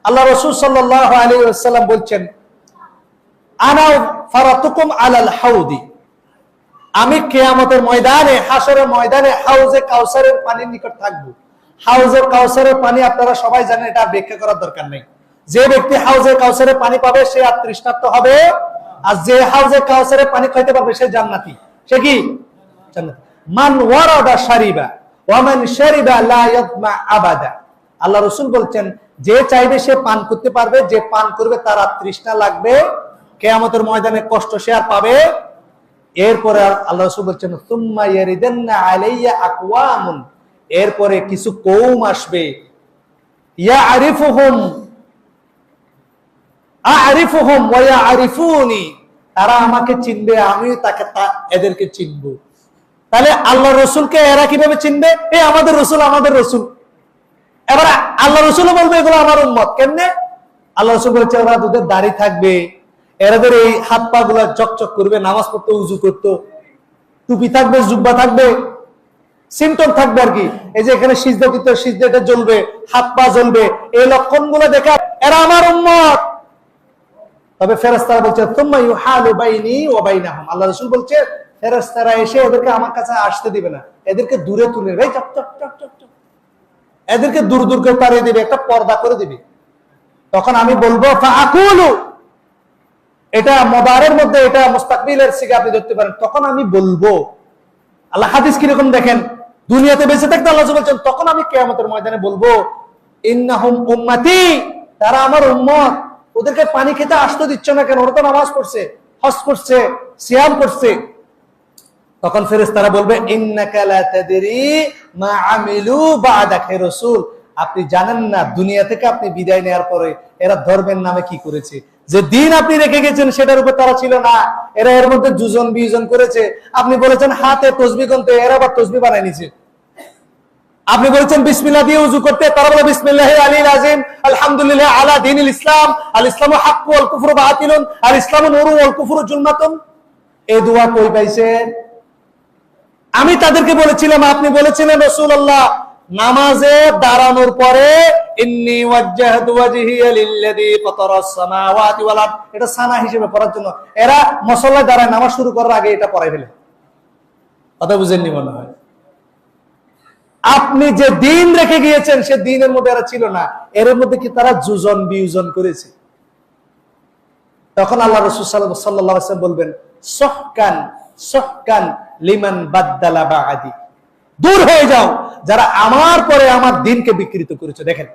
আল্লাহ রাসূল সাল্লাল্লাহু আলাইহি ওয়াসাল্লাম বলছেন, আনা ফারাতুকুম আলাল হাউদি, আমি কিয়ামতের ময়দানে, হাশরের ময়দানে হাউজে কাউসারের পানির নিকট থাকবো। হাউজে কাউসারের পানি আপনারা সবাই জানেন, এটা ব্যাখ্যা করার দরকার নেই। যে ব্যক্তি হাউজে কাউসারের পানি পাবে সে আর তৃষ্ণার্ত হবে, আর যে হাউজে কাউসারের পানি খাইতে পারবে সে জান্নাতি। সে কি জান্নাতি। মান ওয়ারাদা শারিবা ওয়া মান শারিবা লা ইয়াতমা আবাদা। আল্লাহ রাসূল বলছেন, যে চাইবে সে পান করতে পারবে, যে পান করবে তার আর তৃষ্ণা লাগবে, কিয়ামতের ময়দানে কষ্ট সে আর পাবে। এরপরে আল্লাহ রাসূল বলছেন, সুম্মা ইয়ারিদান্না আলাইয়া আকওয়ামুন, এরপরে কিছু কওম আসবে, ইয়ারিফুহুম আরিফুহুম ওয়া ইয়ারিফুনি, তারা আমাকে চিনবে, আমি তাকে এদেরকে চিনব। তাহলে আল্লাহ রাসূলকে এরা কিভাবে চিনবে? এই আমাদের রাসূল, আমাদের রাসূল। এবার আল্লাহ রাসূলও বলবে এগুলো আমার উম্মত। কেমনে? আল্লাহ রাসূল বলছে, ওরা দুধের দাড়ি থাকবে, এরাদের এই হাত পা গুলা চকচক করবে, নামাজ পড়তে উযু করতো, টুপি থাকবে, জুব্বা থাকবে, সিমটম থাকবে আর কি। এই যে এখানে সিজদা দিতে সিজদাটা জ্বলবে, হাত পা জ্বলবে, এই লক্ষণগুলো দেখে এরা আমার উম্মত। তবে ফেরেশতারা বলছে, তুম্মা ইউহালু বাইনি ওয়া বাইনাহুম, আল্লাহ রাসূল বলছে ফেরেশতারা এসে ওদেরকে আমার কাছে আসতে দিবে না, এদেরকে দূরে তুলে ভাই chop chop chop chop chop, এদেরকে দূর দূর করে তাড়িয়ে দিবে, একটা পর্দা করে দিবে। তখন আমি বলবো ফাআকুলু, এটা মুদারের মধ্যে, এটা মুস্তাকবিলের সিগা আপনি ধরতে পারেন। তখন আমি বলবো, আল্লাহ হাদিস কিরকম দেখেন, দুনিয়াতে বেঁচে থাকতে আল্লাহ বলছেন, তখন আমি কিয়ামতের ময়দানে বলবো, ইন্নাহুম উম্মতি, তারা আমার উম্মত, ওদেরকে পানি খেতে আসতে দিচ্ছ না কেন? ওরা তো নামাজ পড়ছে, হজ করছে, সিয়াম করছে। তখন ফেরেশতারা বলবে, ইন্নাকা লা তাদরি মা আমিলু বা'দাকা হে রাসূল, আপনি জানেন না দুনিয়া থেকে আপনি বিদায় নেওয়ার পরে এরা ধর্মের নামে কি করেছে। যে দিন আপনি রেখে গেছেন সেটার উপর তারা ছিল না, এরা এর মধ্যে যুজন বিয়োজন করেছে। আপনি বলেছেন হাতে তসবিহ গুনতে, এরা আবার তসবিহ বানায় নিছে। আপনি বলেছেন বিসমিল্লাহ দিয়ে ওযু করতে, তারা বলে বিসমিল্লাহি আলিল আযীম আলহামদুলিল্লাহ আলা দীনিল ইসলাম, আল ইসলামু হাক্কু ওয়াল কুফরু বাতিলুন, আল ইসলামু নূরু ওয়াল কুফরু জুলমাতুন। এই দোয়া কই পাইছেন? আমি তাদেরকে বলেছিলাম, আপনি বলেছিলেন রাসূলুল্লাহ নামাজে দাঁড়ানোর পরে ইন্নী ওয়াজ্জাহতু ওয়াজহিয়া লিল্লাযী ফাতারাস সামাওয়াতি ওয়াল আরদ, এটা সানা হিসেবে পড়ার জন্য। এরা মুসাল্লায় দাঁড়ায় নামাজ শুরু করার আগে এটা পড়াই ফেলে। কথা বুঝেননি মনে হয়? আপনি যে দিন রেখে গিয়েছেন সে দিনের মধ্যে এরা ছিল না, এর মধ্যে কি তারা যুজন বিয়োজন করেছে। তখন আল্লাহ রাসূল সাল্লাল্লাহু আলাইহি ওয়াসাল্লাম বলবেন, সুহকান সুহকান লিমান বাদদালা বা'দি, দূর হয়ে যাও যারা আমার পরে আমার দিনকে বিকৃত করেছে। দেখেন,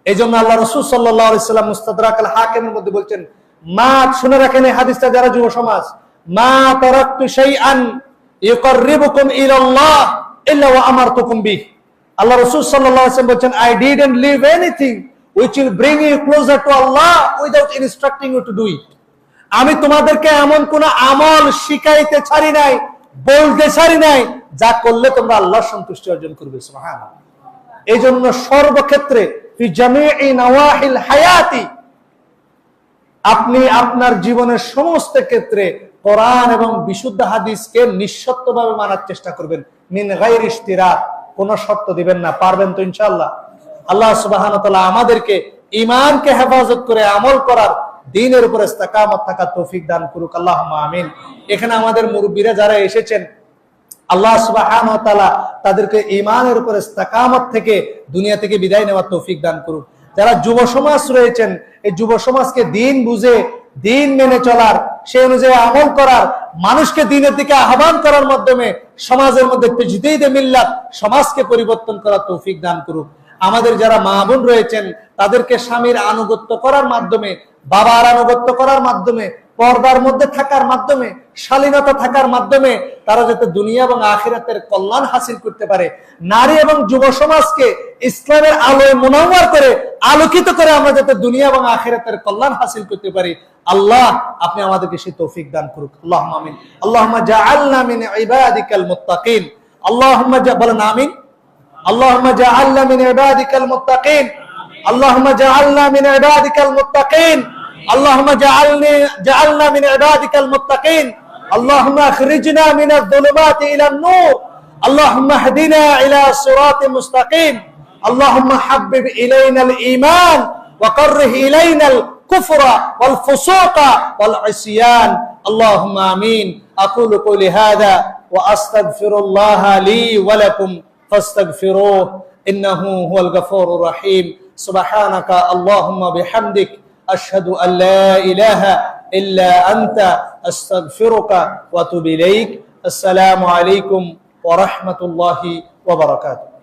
এই জন্য আল্লাহ রাসূল সাল্লাল্লাহু আলাইহি ওয়াসাল্লাম মুস্তাদরাক আল হাকিমের মধ্যে বলছেন, মা, শুনে রাখেন এই হাদিসটা যারা যুব সমাজ, মা তারাকতু শাইআন ইউকাররিবুকুম ইলাল্লাহ ইল্লা ওয়া আমারতুকুম বিহ। আল্লাহ রাসূল সাল্লাল্লাহু আলাইহি ওয়াসাল্লাম বলেন, I didn't leave anything which will bring you closer to Allah without instructing you to do it. আমি তোমাদেরকে এমন কোন আমল শিখাইতে ছাড়ি নাই, বলতে ছাড়ি নাই, যা করলে তোমরা আল্লাহর সন্তুষ্টি অর্জন করবে। সুবহানাল্লাহ। এই জন্য সর্বক্ষেত্রে ফি জামিই নওয়াহিল হায়াতি, আপনি আপনার জীবনের সমস্ত ক্ষেত্রে কোরআন এবং বিশুদ্ধ হাদিসকে নিঃশর্তভাবে মানার চেষ্টা করবেন। মিন গায়রি ইশতিরাত, কোন শর্ত দিবেন না। পারবেন তো ইনশাআল্লাহ? আল্লাহ সুবহানাহু ওয়া তাআলা আমাদেরকে ঈমানকে হেফাজত করে আমল করার, দ্বীনের উপর ইস্তিকামত থাকার তৌফিক দান করুক। আল্লাহুম্মা আমিন। এখানে আমাদের মুরব্বীরা যারা এসেছেন, আল্লাহ সুবহানাহু ওয়া তাআলা তাদেরকে ঈমানের উপর ইস্তিকামত থেকে দুনিয়া থেকে বিদায় নেওয়ার তৌফিক দান করুক। যারা যুব সমাজ রয়েছেন, এই যুব সমাজকে দিন বুঝে, দিন মেনে চলার, সেই অনুযায়ী আমল করার, মানুষকে দিনের দিকে আহ্বান করার মাধ্যমে সমাজের মধ্যে তাজদীদে মিল্লাত, সমাজকে পরিবর্তন করার তৌফিক দান করুক। আমাদের যারা মা বোন রয়েছেন তাদেরকে স্বামীর আনুগত্য করার মাধ্যমে, বাবার আনুগত্য করার মাধ্যমে, পর্দার মধ্যে থাকার মাধ্যমে, শালীনতা থাকার মাধ্যমে তারা যাতে দুনিয়া এবং আখিরাতের কল্যাণ হাসিল করতে পারে। নারী এবং যুব সমাজকে ইসলামের আলোয় মুনাওয়ার করে, আলোকিত করে আমরা যাতে দুনিয়া এবং আখিরাতের কল্যাণ হাসিল করতে পারি। আল্লাহ আপনি আমাদেরকে সেই তৌফিক দান করুক। আল্লাহুম্মা আমিন। আল্লাহুম্মা জাআলনা মিন ইবাদিকাল মুত্তাকিন। আল্লাহুম্মা বলেন আমিন। আল্লাহুম্মা জাআলনা মিন ইবাদিকাল মুত্তাকিন। আল্লাহুম্মা জাআলনা মিন ইবাদিকাল মুত্তাকিন। اللهم جعلنا من عبادك المتقين. اللهم اخرجنا من الظلمات الى النور. اللهم اهدنا الى صراط مستقيم. আল্লাহুম্মা হাব্বিব ইলাইনাল ঈমান ওয়া কাররিহ ইলাইনাল কুফরা ওয়াল ফুসুকা ওয়াল ইসয়ান আল্লাহুম্মা আমিন আকুলু কওলি হাযা ওয়া আস্তাগফিরুল্লাহা লি ওয়া লাকুম ফাস্তাগফিরুহু ইন্নাহু হুয়াল গফুরুর রহিম সুবহানাকা আল্লাহুম্মা বিহামদিক আশহাদু আল লা ইলাহা ইল্লা আনতা আস্তাগফিরুকা ওয়া আতুবু ইলাইক আসসালামু আলাইকুম ওয়া রাহমাতুল্লাহি ওয়া বারাকাতুহু